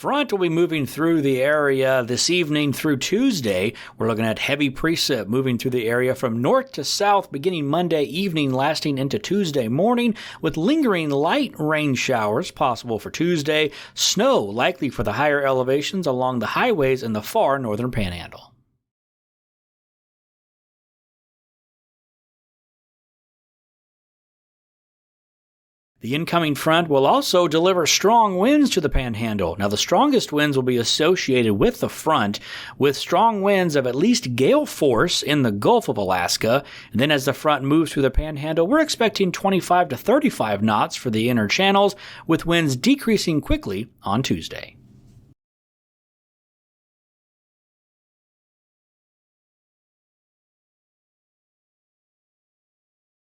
Front will be moving through the area this evening through Tuesday. We're looking at heavy precip moving through the area from north to south beginning Monday evening, lasting into Tuesday morning, with lingering light rain showers possible for Tuesday. Snow likely for the higher elevations along the highways in the far northern panhandle. The incoming front will also deliver strong winds to the panhandle. Now, the strongest winds will be associated with the front, with strong winds of at least gale force in the Gulf of Alaska. And then as the front moves through the panhandle, we're expecting 25 to 35 knots for the inner channels, with winds decreasing quickly on Tuesday.